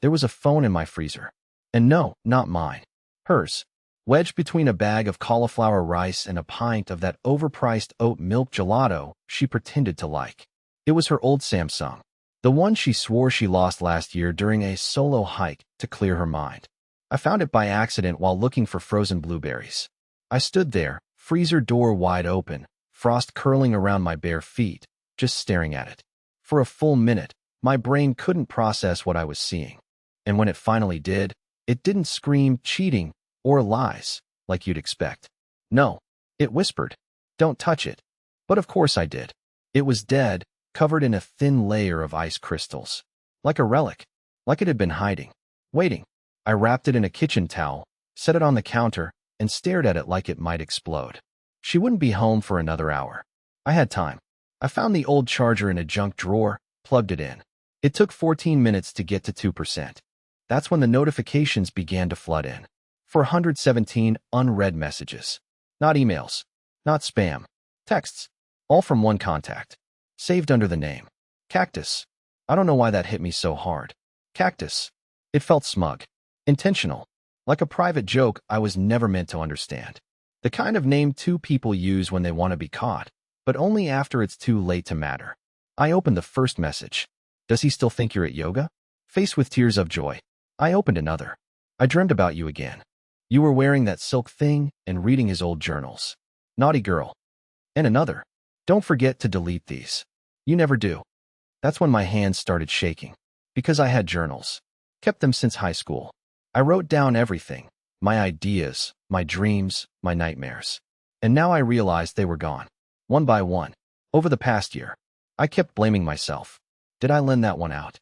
There was a phone in my freezer. And no, not mine. Hers. Wedged between a bag of cauliflower rice and a pint of that overpriced oat milk gelato she pretended to like. It was her old Samsung. The one she swore she lost last year during a solo hike to clear her mind. I found it by accident while looking for frozen blueberries. I stood there, freezer door wide open, frost curling around my bare feet, just staring at it. For a full minute, my brain couldn't process what I was seeing. And when it finally did, it didn't scream cheating or lies like you'd expect. No, it whispered, "Don't touch it." But of course I did. It was dead, covered in a thin layer of ice crystals. Like a relic, like it had been hiding, waiting. I wrapped it in a kitchen towel, set it on the counter, and stared at it like it might explode. She wouldn't be home for another hour. I had time. I found the old charger in a junk drawer, plugged it in. It took 14 minutes to get to 2%. That's when the notifications began to flood in. 417 unread messages. Not emails. Not spam. Texts. All from one contact. Saved under the name. Cactus. I don't know why that hit me so hard. Cactus. It felt smug. Intentional. Like a private joke I was never meant to understand. The kind of name two people use when they want to be caught, but only after it's too late to matter. I opened the first message. "Does he still think you're at yoga?" Faced with tears of joy. I opened another. "I dreamed about you again. You were wearing that silk thing and reading his old journals. Naughty girl." And another. "Don't forget to delete these. You never do." That's when my hands started shaking. Because I had journals. Kept them since high school. I wrote down everything. My ideas, my dreams, my nightmares. And now I realized they were gone. One by one. Over the past year. I kept blaming myself. Did I lend that one out?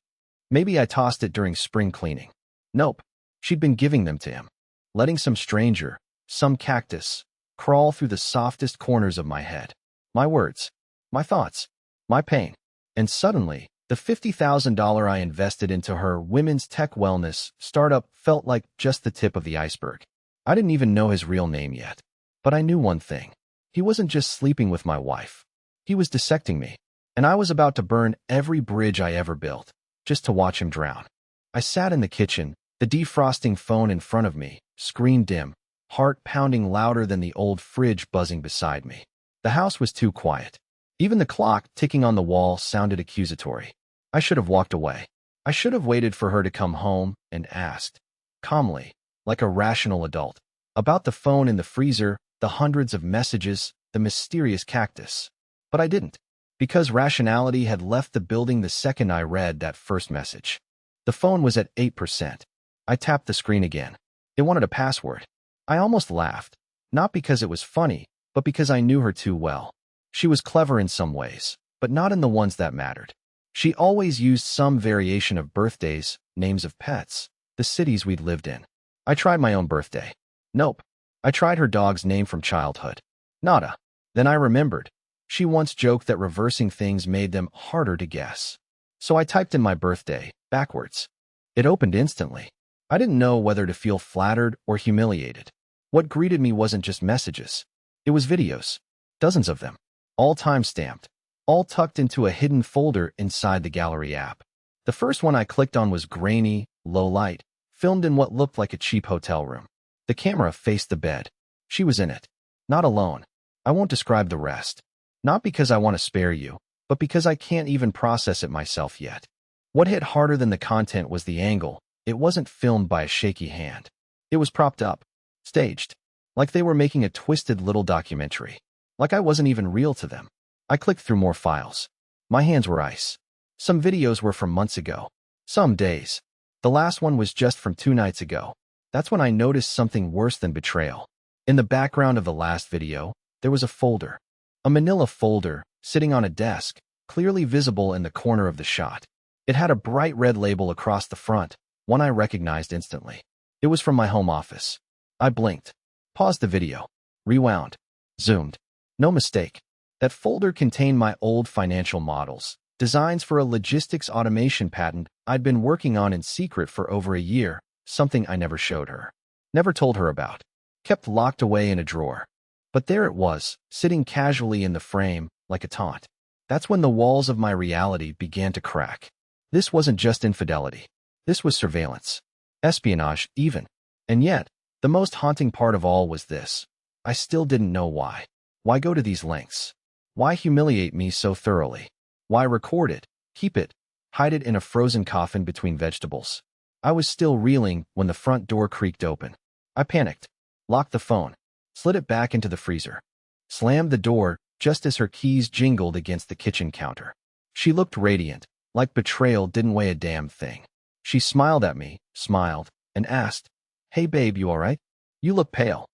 Maybe I tossed it during spring cleaning. Nope. She'd been giving them to him. Letting some stranger, some cactus, crawl through the softest corners of my head. My words. My thoughts. My pain. And suddenly, the $50,000 I invested into her women's tech wellness startup felt like just the tip of the iceberg. I didn't even know his real name yet. But I knew one thing. He wasn't just sleeping with my wife. He was dissecting me. And I was about to burn every bridge I ever built, just to watch him drown. I sat in the kitchen, the defrosting phone in front of me, screen dim, heart pounding louder than the old fridge buzzing beside me. The house was too quiet. Even the clock ticking on the wall sounded accusatory. I should have walked away. I should have waited for her to come home and asked, calmly, like a rational adult, about the phone in the freezer, the hundreds of messages, the mysterious cactus. But I didn't, because rationality had left the building the second I read that first message. The phone was at 8%. I tapped the screen again. It wanted a password. I almost laughed, not because it was funny, but because I knew her too well. She was clever in some ways, but not in the ones that mattered. She always used some variation of birthdays, names of pets, the cities we'd lived in. I tried my own birthday. Nope. I tried her dog's name from childhood. Nada. Then I remembered. She once joked that reversing things made them harder to guess. So I typed in my birthday, backwards. It opened instantly. I didn't know whether to feel flattered or humiliated. What greeted me wasn't just messages. It was videos. Dozens of them. All time-stamped. All tucked into a hidden folder inside the gallery app. The first one I clicked on was grainy, low light, filmed in what looked like a cheap hotel room. The camera faced the bed. She was in it. Not alone. I won't describe the rest. Not because I want to spare you, but because I can't even process it myself yet. What hit harder than the content was the angle. It wasn't filmed by a shaky hand. It was propped up. Staged. Like they were making a twisted little documentary. Like I wasn't even real to them. I clicked through more files. My hands were ice. Some videos were from months ago. Some days. The last one was just from 2 nights ago. That's when I noticed something worse than betrayal. In the background of the last video, there was a folder. A manila folder, sitting on a desk, clearly visible in the corner of the shot. It had a bright red label across the front, one I recognized instantly. It was from my home office. I blinked. Paused the video. Rewound. Zoomed. No mistake. That folder contained my old financial models, designs for a logistics automation patent I'd been working on in secret for over a year, something I never showed her. Never told her about. Kept locked away in a drawer. But there it was, sitting casually in the frame, like a taunt. That's when the walls of my reality began to crack. This wasn't just infidelity. This was surveillance. Espionage, even. And yet, the most haunting part of all was this. I still didn't know why. Why go to these lengths? Why humiliate me so thoroughly? Why record it, keep it, hide it in a frozen coffin between vegetables? I was still reeling when the front door creaked open. I panicked, locked the phone, slid it back into the freezer, slammed the door just as her keys jingled against the kitchen counter. She looked radiant, like betrayal didn't weigh a damn thing. She smiled at me, smiled, and asked, "Hey babe, you all right? You look pale."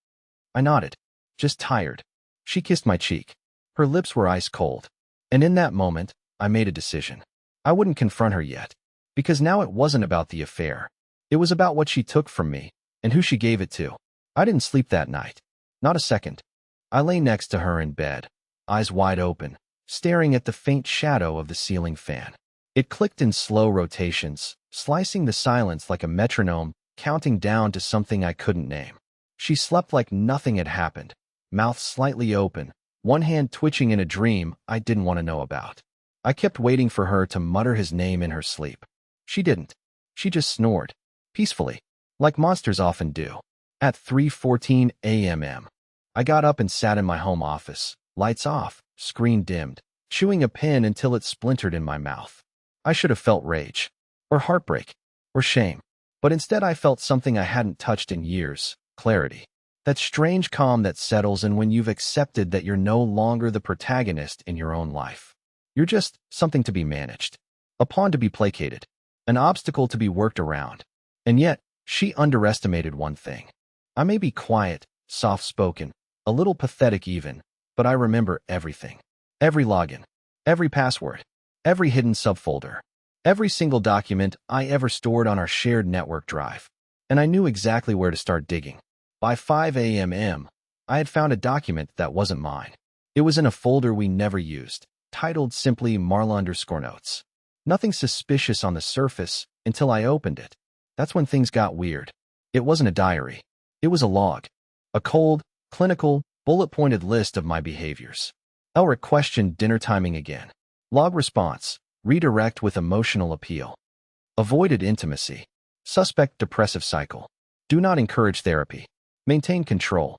I nodded. Just tired. She kissed my cheek. Her lips were ice cold. And in that moment, I made a decision. I wouldn't confront her yet. Because now it wasn't about the affair. It was about what she took from me, and who she gave it to. I didn't sleep that night. Not a second. I lay next to her in bed, eyes wide open, staring at the faint shadow of the ceiling fan. It clicked in slow rotations, slicing the silence like a metronome, counting down to something I couldn't name. She slept like nothing had happened, mouth slightly open, one hand twitching in a dream I didn't want to know about. I kept waiting for her to mutter his name in her sleep. She didn't. She just snored, peacefully, like monsters often do. At 3:14 a.m., I got up and sat in my home office, lights off, screen dimmed, chewing a pen until it splintered in my mouth. I should have felt rage, or heartbreak, or shame. But instead I felt something I hadn't touched in years, clarity. That strange calm that settles in when you've accepted that you're no longer the protagonist in your own life. You're just something to be managed, a pawn to be placated, an obstacle to be worked around. And yet, she underestimated one thing. I may be quiet, soft-spoken, a little pathetic even, but I remember everything. Every login, every password, every hidden subfolder, every single document I ever stored on our shared network drive. And I knew exactly where to start digging. By 5 a.m., I had found a document that wasn't mine. It was in a folder we never used, titled simply Marla_notes. Nothing suspicious on the surface until I opened it. That's when things got weird. It wasn't a diary. It was a log. A cold, clinical, bullet-pointed list of my behaviors. Elric questioned dinner timing again. Log response. Redirect with emotional appeal. Avoided intimacy. Suspect depressive cycle. Do not encourage therapy. Maintain control.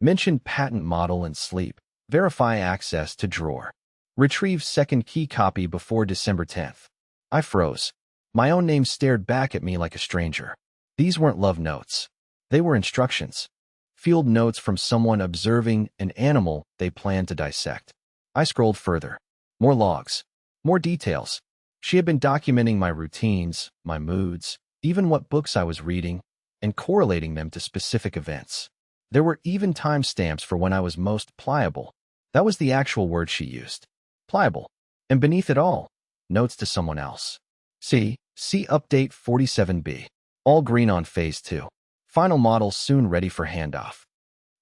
Mention patent model and sleep. Verify access to drawer. Retrieve second key copy before December 10th. I froze. My own name stared back at me like a stranger. These weren't love notes. They were instructions. Field notes from someone observing an animal they planned to dissect. I scrolled further. More logs. More details. She had been documenting my routines, my moods, even what books I was reading, and correlating them to specific events. There were even timestamps for when I was most pliable. That was the actual word she used. Pliable. And beneath it all, notes to someone else. See Update 47B. All green on Phase 2. Final model soon ready for handoff.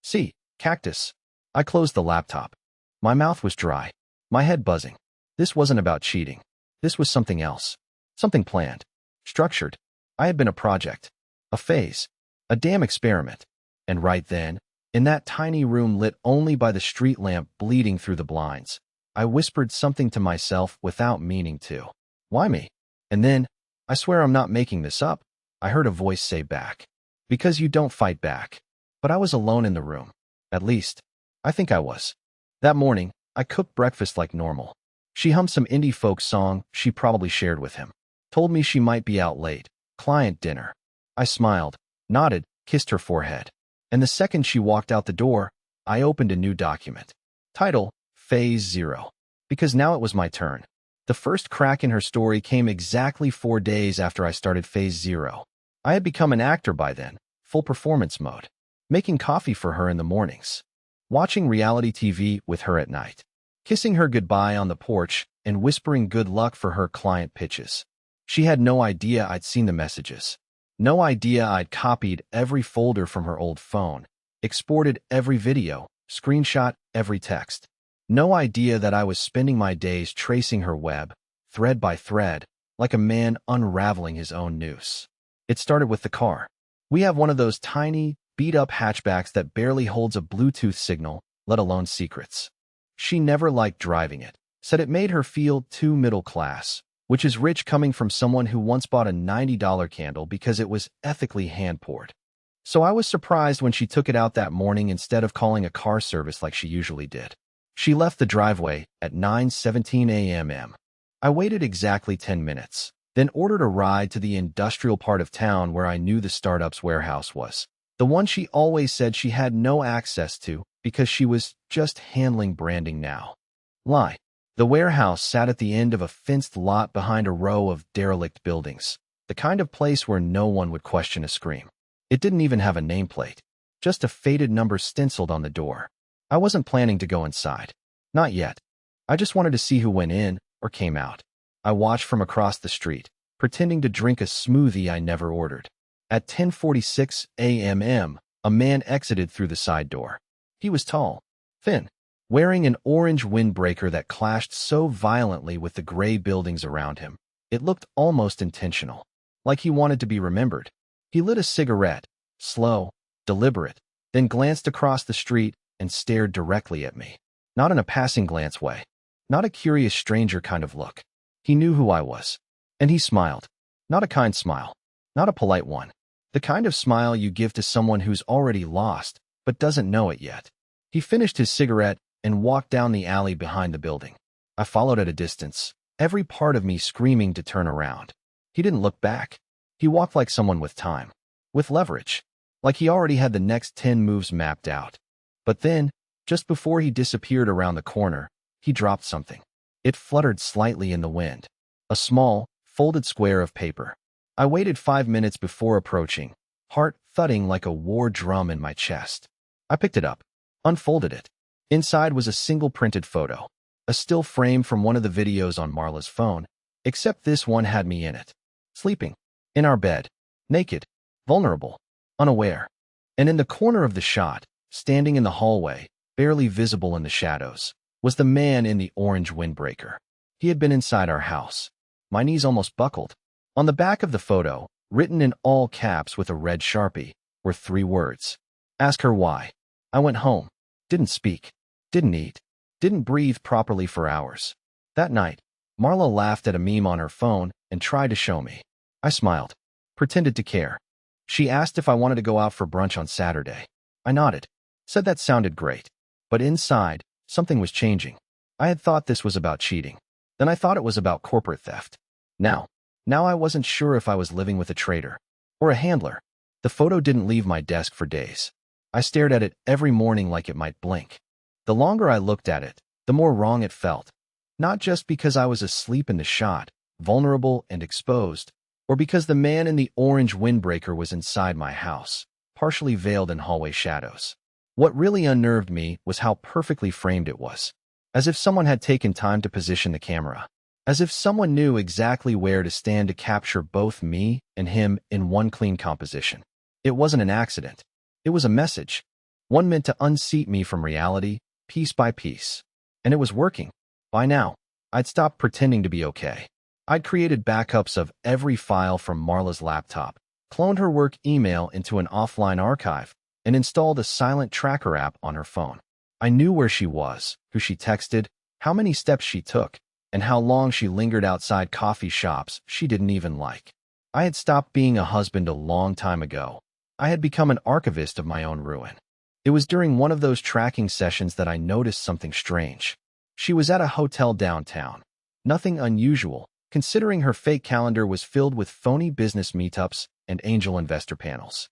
See Cactus. I closed the laptop. My mouth was dry. My head buzzing. This wasn't about cheating. This was something else. Something planned. Structured. I had been a project. A phase. A damn experiment. And right then, in that tiny room lit only by the street lamp bleeding through the blinds, I whispered something to myself without meaning to. Why me? And then, I swear I'm not making this up, I heard a voice say back. Because you don't fight back. But I was alone in the room. At least, I think I was. That morning, I cooked breakfast like normal. She hummed some indie folk song she probably shared with him. Told me she might be out late. Client dinner. I smiled, nodded, kissed her forehead. And the second she walked out the door, I opened a new document. Title, Phase 0. Because now it was my turn. The first crack in her story came exactly 4 days after I started Phase 0. I had become an actor by then, full performance mode. Making coffee for her in the mornings. Watching reality TV with her at night. Kissing her goodbye on the porch and whispering good luck for her client pitches. She had no idea I'd seen the messages. No idea I'd copied every folder from her old phone, exported every video, screenshot every text. No idea that I was spending my days tracing her web, thread by thread, like a man unraveling his own noose. It started with the car. We have one of those tiny, beat-up hatchbacks that barely holds a Bluetooth signal, let alone secrets. She never liked driving it, said it made her feel too middle class, which is rich coming from someone who once bought a $90 candle because it was ethically hand-poured. So I was surprised when she took it out that morning instead of calling a car service like she usually did. She left the driveway at 9:17 a.m. I waited exactly 10 minutes, then ordered a ride to the industrial part of town where I knew the startup's warehouse was. The one she always said she had no access to because she was just handling branding now. Lie. The warehouse sat at the end of a fenced lot behind a row of derelict buildings, the kind of place where no one would question a scream. It didn't even have a nameplate, just a faded number stenciled on the door. I wasn't planning to go inside. Not yet. I just wanted to see who went in or came out. I watched from across the street, pretending to drink a smoothie I never ordered. At 10:46 a.m., a man exited through the side door. He was tall, thin, wearing an orange windbreaker that clashed so violently with the gray buildings around him. It looked almost intentional, like he wanted to be remembered. He lit a cigarette, slow, deliberate, then glanced across the street and stared directly at me. Not in a passing glance way, not a curious stranger kind of look. He knew who I was, and he smiled. Not a kind smile, not a polite one. The kind of smile you give to someone who's already lost but doesn't know it yet. He finished his cigarette and walked down the alley behind the building. I followed at a distance, every part of me screaming to turn around. He didn't look back. He walked like someone with time, with leverage, like he already had the next 10 moves mapped out. But then, just before he disappeared around the corner, he dropped something. It fluttered slightly in the wind. A small, folded square of paper. I waited 5 minutes before approaching, heart thudding like a war drum in my chest. I picked it up, unfolded it. Inside was a single printed photo, a still frame from one of the videos on Marla's phone, except this one had me in it, sleeping, in our bed, naked, vulnerable, unaware. And in the corner of the shot, standing in the hallway, barely visible in the shadows, was the man in the orange windbreaker. He had been inside our house. My knees almost buckled. On the back of the photo, written in all caps with a red Sharpie, were 3 words. Ask her why. I went home. Didn't speak. Didn't eat. Didn't breathe properly for hours. That night, Marla laughed at a meme on her phone and tried to show me. I smiled, pretended to care. She asked if I wanted to go out for brunch on Saturday. I nodded, said that sounded great. But inside, something was changing. I had thought this was about cheating. Then I thought it was about corporate theft. Now I wasn't sure if I was living with a traitor or a handler. The photo didn't leave my desk for days. I stared at it every morning like it might blink. The longer I looked at it, the more wrong it felt. Not just because I was asleep in the shot, vulnerable and exposed, or because the man in the orange windbreaker was inside my house, partially veiled in hallway shadows. What really unnerved me was how perfectly framed it was, as if someone had taken time to position the camera, as if someone knew exactly where to stand to capture both me and him in one clean composition. It wasn't an accident. It was a message, one meant to unseat me from reality, piece by piece. And it was working. By now, I'd stopped pretending to be okay. I'd created backups of every file from Marla's laptop, cloned her work email into an offline archive, and installed a silent tracker app on her phone. I knew where she was, who she texted, how many steps she took, and how long she lingered outside coffee shops she didn't even like. I had stopped being a husband a long time ago. I had become an archivist of my own ruin. It was during one of those tracking sessions that I noticed something strange. She was at a hotel downtown. Nothing unusual, considering her fake calendar was filled with phony business meetups and angel investor panels.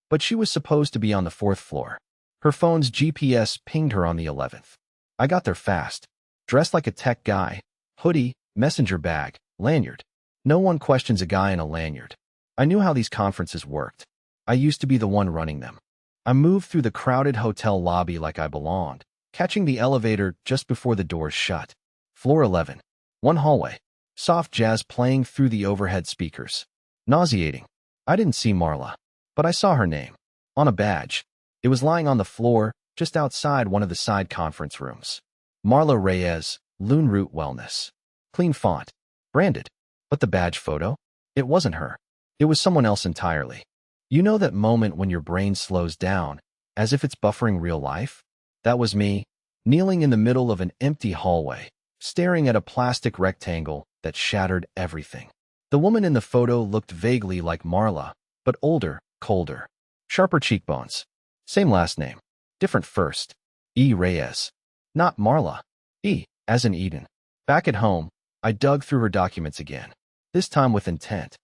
But she was supposed to be on the 4th floor. Her phone's GPS pinged her on the 11th. I got there fast, dressed like a tech guy, hoodie, messenger bag, lanyard. No one questions a guy in a lanyard. I knew how these conferences worked. I used to be the one running them. I moved through the crowded hotel lobby like I belonged, catching the elevator just before the doors shut. Floor 11. One hallway. Soft jazz playing through the overhead speakers. Nauseating. I didn't see Marla, but I saw her name. On a badge. It was lying on the floor, just outside one of the side conference rooms. Marla Reyes, Loon Root Wellness. Clean font. Branded. But the badge photo? It wasn't her. It was someone else entirely. You know that moment when your brain slows down, as if it's buffering real life? That was me, kneeling in the middle of an empty hallway, staring at a plastic rectangle that shattered everything. The woman in the photo looked vaguely like Marla, but older, colder. Sharper cheekbones. Same last name. Different first. E. Reyes. Not Marla. E. As in Eden. Back at home, I dug through her documents again, this time with intent.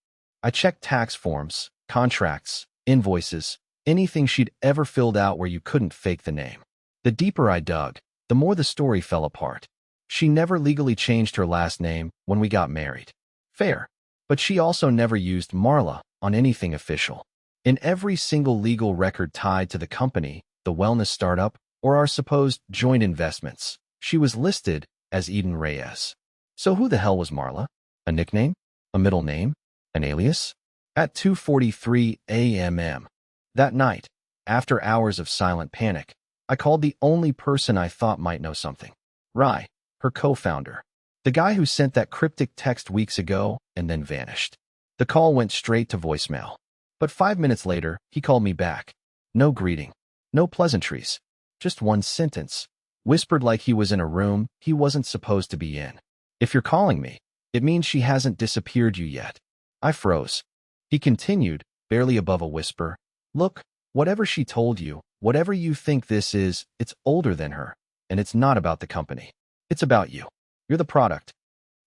I checked tax forms, contracts, invoices, anything she'd ever filled out where you couldn't fake the name. The deeper I dug, the more the story fell apart. She never legally changed her last name when we got married. Fair. But she also never used Marla on anything official. In every single legal record tied to the company, the wellness startup, or our supposed joint investments, she was listed as Eden Reyes. So who the hell was Marla? A nickname? A middle name? An alias? At 2:43 a.m. that night, after hours of silent panic, I called the only person I thought might know something. Rai, her co-founder. The guy who sent that cryptic text weeks ago and then vanished. The call went straight to voicemail. But 5 minutes later, he called me back. No greeting. No pleasantries. Just one sentence, whispered like he was in a room he wasn't supposed to be in. If you're calling me, it means she hasn't disappeared you yet. I froze. He continued, barely above a whisper. Look, whatever she told you, whatever you think this is, it's older than her. And it's not about the company. It's about you. You're the product.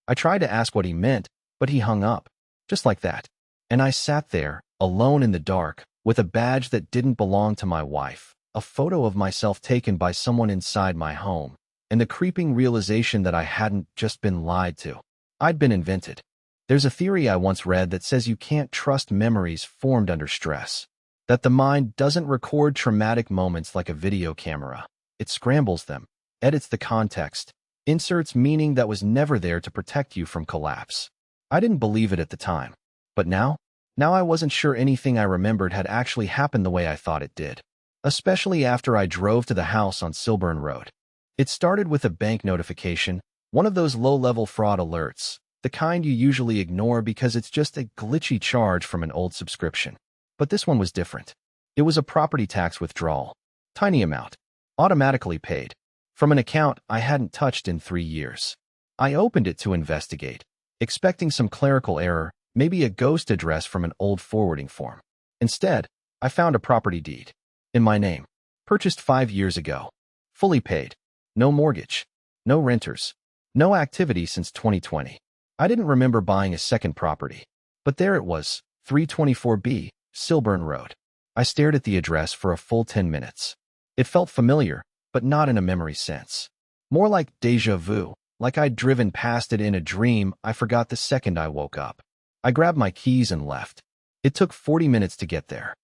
I tried to ask what he meant, but he hung up. Just like that. And I sat there, alone in the dark, with a badge that didn't belong to my wife, a photo of myself taken by someone inside my home, and the creeping realization that I hadn't just been lied to. I'd been invented. There's a theory I once read that says you can't trust memories formed under stress. That the mind doesn't record traumatic moments like a video camera. It scrambles them, edits the context, inserts meaning that was never there to protect you from collapse. I didn't believe it at the time. But now I wasn't sure anything I remembered had actually happened the way I thought it did. Especially after I drove to the house on Silburn Road. It started with a bank notification, one of those low-level fraud alerts, the kind you usually ignore because it's just a glitchy charge from an old subscription. But this one was different. It was a property tax withdrawal. Tiny amount. Automatically paid. From an account I hadn't touched in 3 years. I opened it to investigate, expecting some clerical error, maybe a ghost address from an old forwarding form. Instead, I found a property deed. In my name. Purchased 5 years ago. Fully paid. No mortgage. No renters. No activity since 2020. I didn't remember buying a second property. But there it was, 324B, Silburn Road. I stared at the address for a full 10 minutes. It felt familiar, but not in a memory sense. More like déjà vu, like I'd driven past it in a dream I forgot the second I woke up. I grabbed my keys and left. It took 40 minutes to get there.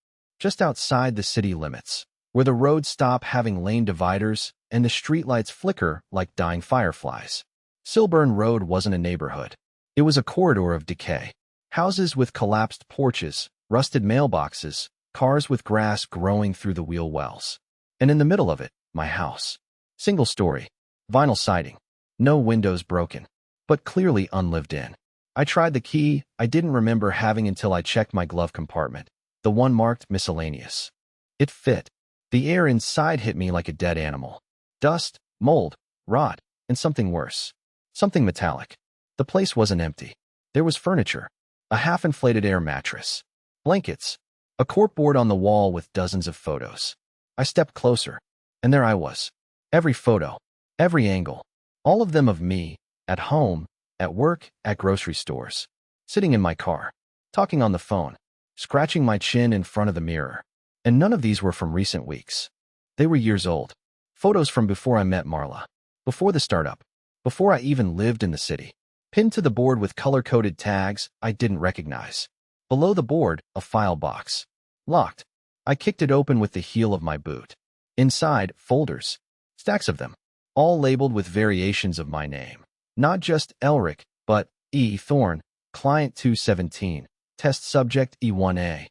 Just outside the city limits, where the roads stop having lane dividers and the streetlights flicker like dying fireflies. Silburn Road wasn't a neighborhood. It was a corridor of decay. Houses with collapsed porches, rusted mailboxes, cars with grass growing through the wheel wells. And in the middle of it, my house. Single story. Vinyl siding. No windows broken. But clearly unlived in. I tried the key I didn't remember having until I checked my glove compartment. The one marked miscellaneous. It fit. The air inside hit me like a dead animal. Dust, mold, rot, and something worse. Something metallic. The place wasn't empty. There was furniture. A half-inflated air mattress. Blankets. A corkboard on the wall with dozens of photos. I stepped closer, and there I was. Every photo. Every angle. All of them of me, at home, at work, at grocery stores. Sitting in my car. Talking on the phone. Scratching my chin in front of the mirror. And none of these were from recent weeks. They were years old. Photos from before I met Marla. Before the startup. Before I even lived in the city. Pinned to the board with color-coded tags I didn't recognize. Below the board, a file box. Locked. I kicked it open with the heel of my boot. Inside, folders. Stacks of them. All labeled with variations of my name. Not just Elric, but E. Thorne, Client 217, Test Subject E1A.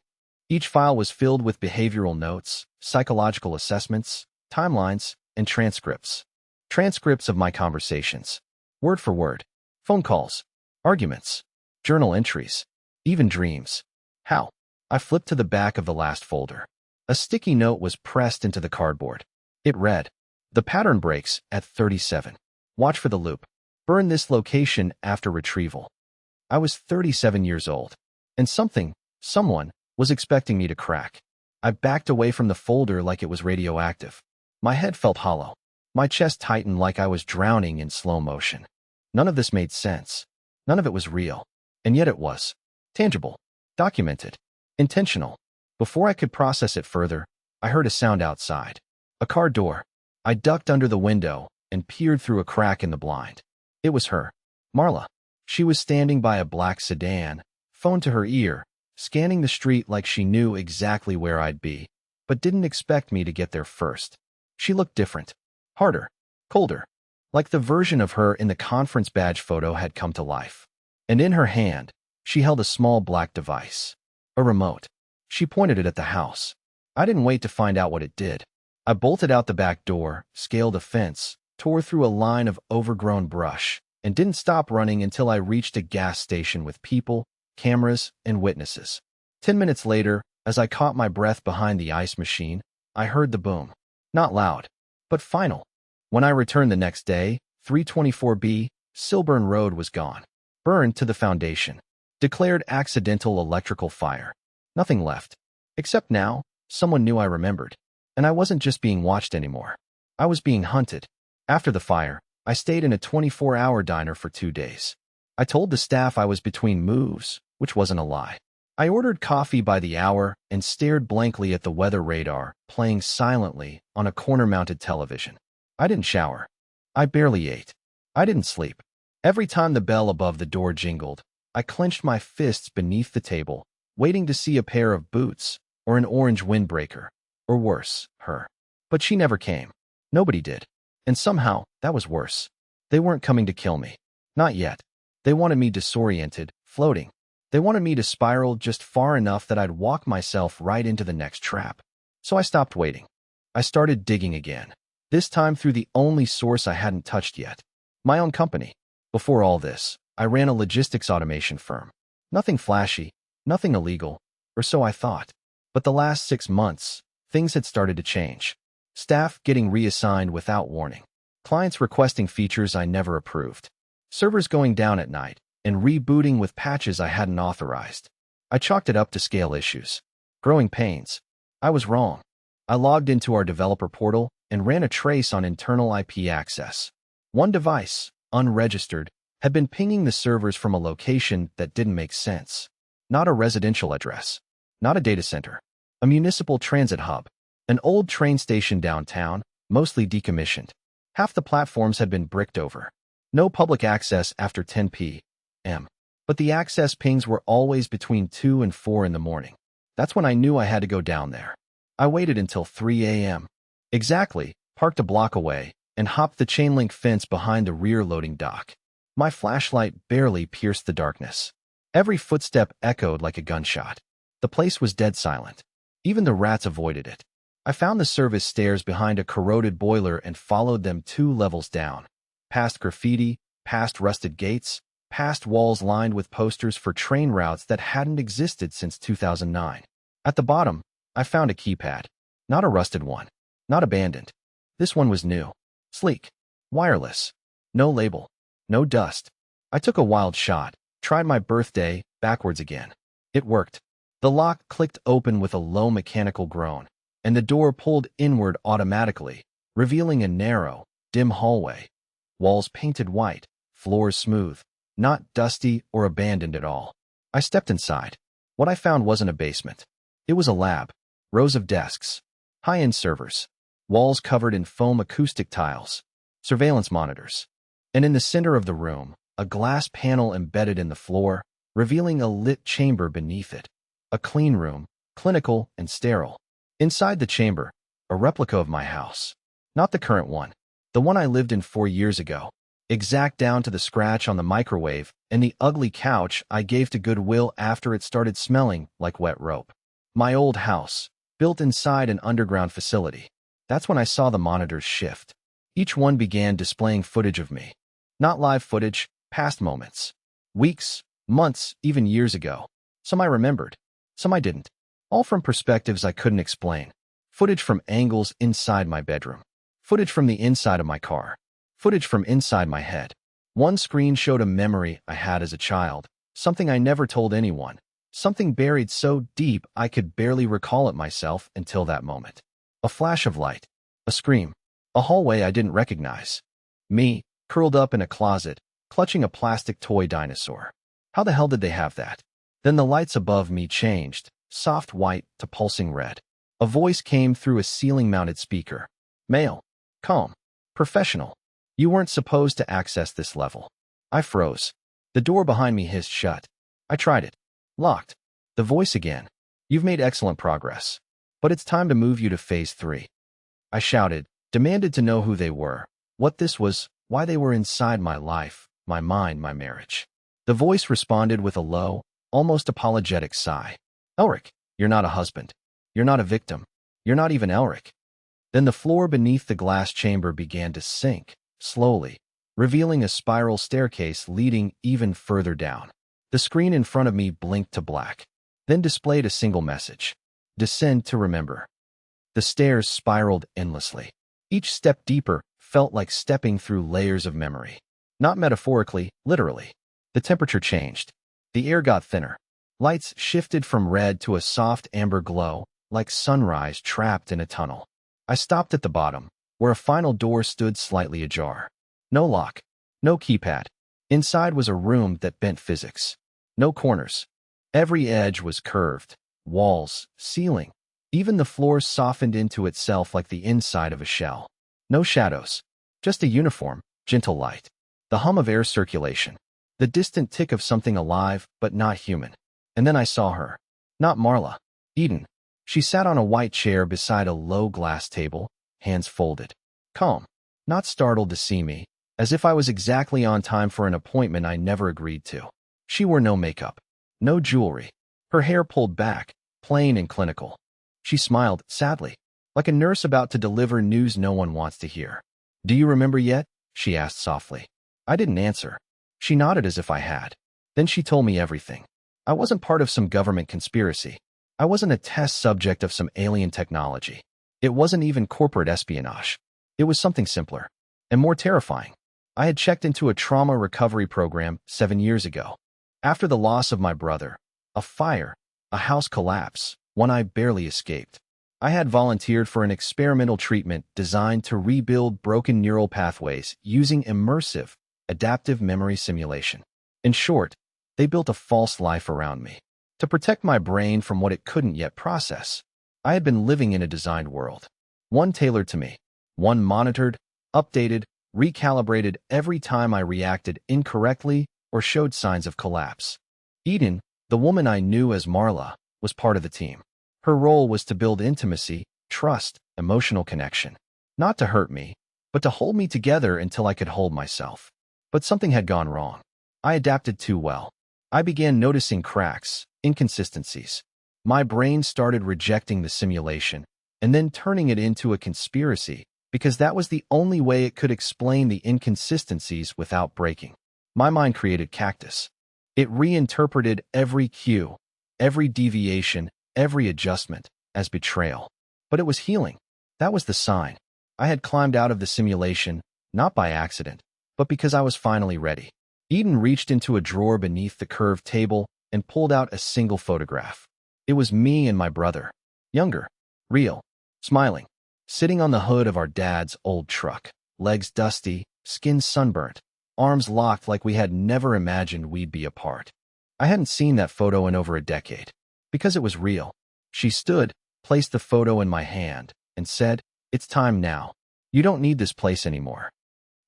Each file was filled with behavioral notes, psychological assessments, timelines, and transcripts. Transcripts of my conversations. Word for word. Phone calls. Arguments. Journal entries. Even dreams. How? I flipped to the back of the last folder. A sticky note was pressed into the cardboard. It read, "The pattern breaks at 37. Watch for the loop. Burn this location after retrieval." I was 37 years old, and someone, was expecting me to crack. I backed away from the folder like it was radioactive. My head felt hollow. My chest tightened like I was drowning in slow motion. None of this made sense. None of it was real. And yet it was. Tangible. Documented. Intentional. Before I could process it further, I heard a sound outside. A car door. I ducked under the window and peered through a crack in the blind. It was her. Marla. She was standing by a black sedan, phone to her ear, scanning the street like she knew exactly where I'd be, but didn't expect me to get there first. She looked different. Harder. Colder. Like the version of her in the conference badge photo had come to life. And in her hand, she held a small black device. A remote. She pointed it at the house. I didn't wait to find out what it did. I bolted out the back door, scaled a fence, tore through a line of overgrown brush, and didn't stop running until I reached a gas station with people, cameras, and witnesses. 10 minutes later, as I caught my breath behind the ice machine, I heard the boom. Not loud, but final. When I returned the next day, 324B, Silburn Road was gone. Burned to the foundation. Declared accidental electrical fire. Nothing left. Except now, someone knew I remembered. And I wasn't just being watched anymore. I was being hunted. After the fire, I stayed in a 24-hour diner for 2 days. I told the staff I was between moves, which wasn't a lie. I ordered coffee by the hour and stared blankly at the weather radar, playing silently on a corner-mounted television. I didn't shower. I barely ate. I didn't sleep. Every time the bell above the door jingled, I clenched my fists beneath the table, waiting to see a pair of boots or an orange windbreaker, or worse, her. But she never came. Nobody did. And somehow, that was worse. They weren't coming to kill me. Not yet. They wanted me disoriented, floating. They wanted me to spiral just far enough that I'd walk myself right into the next trap. So I stopped waiting. I started digging again. This time through the only source I hadn't touched yet. My own company. Before all this, I ran a logistics automation firm. Nothing flashy, nothing illegal, or so I thought. But the last 6 months, things had started to change. Staff getting reassigned without warning. Clients requesting features I never approved. Servers going down at night and rebooting with patches I hadn't authorized. I chalked it up to scale issues. Growing pains. I was wrong. I logged into our developer portal and ran a trace on internal IP access. One device, unregistered, had been pinging the servers from a location that didn't make sense. Not a residential address. Not a data center. A municipal transit hub. An old train station downtown, mostly decommissioned. Half the platforms had been bricked over. No public access after 10 p.m. But the access pings were always between 2 and 4 in the morning. That's when I knew I had to go down there. I waited until 3 a.m. Exactly, parked a block away, and hopped the chain-link fence behind the rear loading dock. My flashlight barely pierced the darkness. Every footstep echoed like a gunshot. The place was dead silent. Even the rats avoided it. I found the service stairs behind a corroded boiler and followed them 2 levels down. Past graffiti, past rusted gates, past walls lined with posters for train routes that hadn't existed since 2009. At the bottom, I found a keypad. Not a rusted one. Not abandoned. This one was new. Sleek. Wireless. No label. No dust. I took a wild shot, tried my birthday backwards again. It worked. The lock clicked open with a low mechanical groan, and the door pulled inward automatically, revealing a narrow, dim hallway. Walls painted white, floors smooth, not dusty or abandoned at all. I stepped inside. What I found wasn't a basement. It was a lab. Rows of desks. High-end servers. Walls covered in foam acoustic tiles. Surveillance monitors. And in the center of the room, a glass panel embedded in the floor, revealing a lit chamber beneath it. A clean room, clinical and sterile. Inside the chamber, a replica of my house. Not the current one. The one I lived in 4 years ago. Exact down to the scratch on the microwave and the ugly couch I gave to Goodwill after it started smelling like wet rope. My old house, built inside an underground facility. That's when I saw the monitors shift. Each one began displaying footage of me. Not live footage, past moments. Weeks, months, even years ago. Some I remembered. Some I didn't. All from perspectives I couldn't explain. Footage from angles inside my bedroom. Footage from the inside of my car. Footage from inside my head. One screen showed a memory I had as a child, Something I never told anyone. Something buried so deep I could barely recall it myself until that moment. A flash of light. A scream. A hallway I didn't recognize. Me, curled up in a closet, clutching a plastic toy dinosaur. How the hell did they have that? Then the lights above me changed, soft white to pulsing red. A voice came through a ceiling-mounted speaker. Male. Calm. Professional. You weren't supposed to access this level. I froze. The door behind me hissed shut. I tried it. Locked. The voice again. You've made excellent progress. But it's time to move you to phase 3. I shouted, demanded to know who they were, what this was, why they were inside my life, my mind, my marriage. The voice responded with a low, almost apologetic sigh. Elric, you're not a husband. You're not a victim. You're not even Elric. Then the floor beneath the glass chamber began to sink, slowly, revealing a spiral staircase leading even further down. The screen in front of me blinked to black, then displayed a single message. Descend to remember. The stairs spiraled endlessly. Each step deeper felt like stepping through layers of memory. Not metaphorically, literally. The temperature changed. The air got thinner. Lights shifted from red to a soft amber glow, like sunrise trapped in a tunnel. I stopped at the bottom, where a final door stood slightly ajar. No lock. No keypad. Inside was a room that bent physics. No corners. Every edge was curved. Walls, ceiling. Even the floor softened into itself like the inside of a shell. No shadows. Just a uniform, gentle light. The hum of air circulation. The distant tick of something alive, but not human. And then I saw her. Not Marla. Eden. She sat on a white chair beside a low glass table, hands folded. Calm. Not startled to see me, as if I was exactly on time for an appointment I never agreed to. She wore no makeup. No jewelry. Her hair pulled back, plain and clinical. She smiled, sadly, like a nurse about to deliver news no one wants to hear. Do you remember yet? She asked softly. I didn't answer. She nodded as if I had. Then she told me everything. I wasn't part of some government conspiracy. I wasn't a test subject of some alien technology. It wasn't even corporate espionage. It was something simpler and more terrifying. I had checked into a trauma recovery program 7 years ago. After the loss of my brother, a fire, a house collapse, one I barely escaped. I had volunteered for an experimental treatment designed to rebuild broken neural pathways using immersive, adaptive memory simulation. In short, they built a false life around me to protect my brain from what it couldn't yet process. I had been living in a designed world, one tailored to me, one monitored, updated, recalibrated every time I reacted incorrectly or showed signs of collapse. Eden, the woman I knew as Marla, was part of the team. Her role was to build intimacy, trust, emotional connection. Not to hurt me, but to hold me together until I could hold myself. But something had gone wrong. I adapted too well. I began noticing cracks, inconsistencies. My brain started rejecting the simulation and then turning it into a conspiracy because that was the only way it could explain the inconsistencies without breaking. My mind created cactus. It reinterpreted every cue, every deviation, every adjustment as betrayal. But it was healing. That was the sign. I had climbed out of the simulation, not by accident, but because I was finally ready. Eden reached into a drawer beneath the curved table and pulled out a single photograph. It was me and my brother. Younger. Real. Smiling. Sitting on the hood of our dad's old truck. Legs dusty, skin sunburnt, arms locked like we had never imagined we'd be apart. I hadn't seen that photo in over a decade. Because it was real. She stood, placed the photo in my hand, and said, "It's time now. You don't need this place anymore."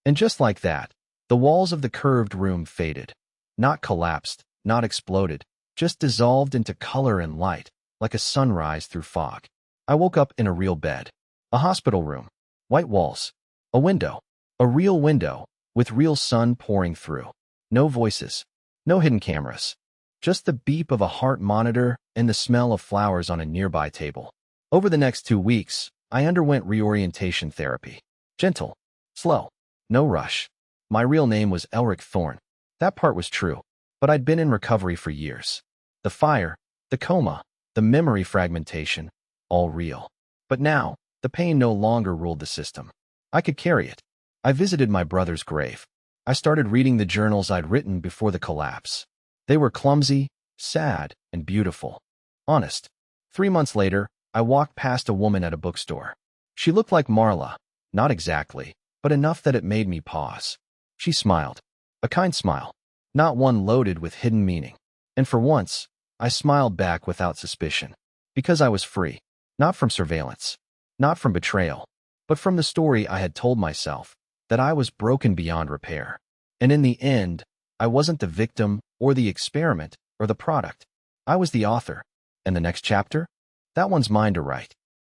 And just like that, the walls of the curved room faded. Not collapsed, not exploded, just dissolved into color and light, like a sunrise through fog. I woke up in a real bed. A hospital room. White walls. A window. A real window, with real sun pouring through. No voices. No hidden cameras. Just the beep of a heart monitor and the smell of flowers on a nearby table. Over the next 2 weeks, I underwent reorientation therapy. Gentle. Slow. No rush. My real name was Elric Thorne. That part was true, but I'd been in recovery for years. The fire, the coma, the memory fragmentation, all real. But now, the pain no longer ruled the system. I could carry it. I visited my brother's grave. I started reading the journals I'd written before the collapse. They were clumsy, sad, and beautiful. Honest. 3 months later, I walked past a woman at a bookstore. She looked like Marla, not exactly, but enough that it made me pause. She smiled. A kind smile, not one loaded with hidden meaning. And for once, I smiled back without suspicion. Because I was free. Not from surveillance. Not from betrayal. But from the story I had told myself, that I was broken beyond repair. And in the end, I wasn't the victim, or the experiment, or the product. I was the author. And the next chapter? That one's mine to write.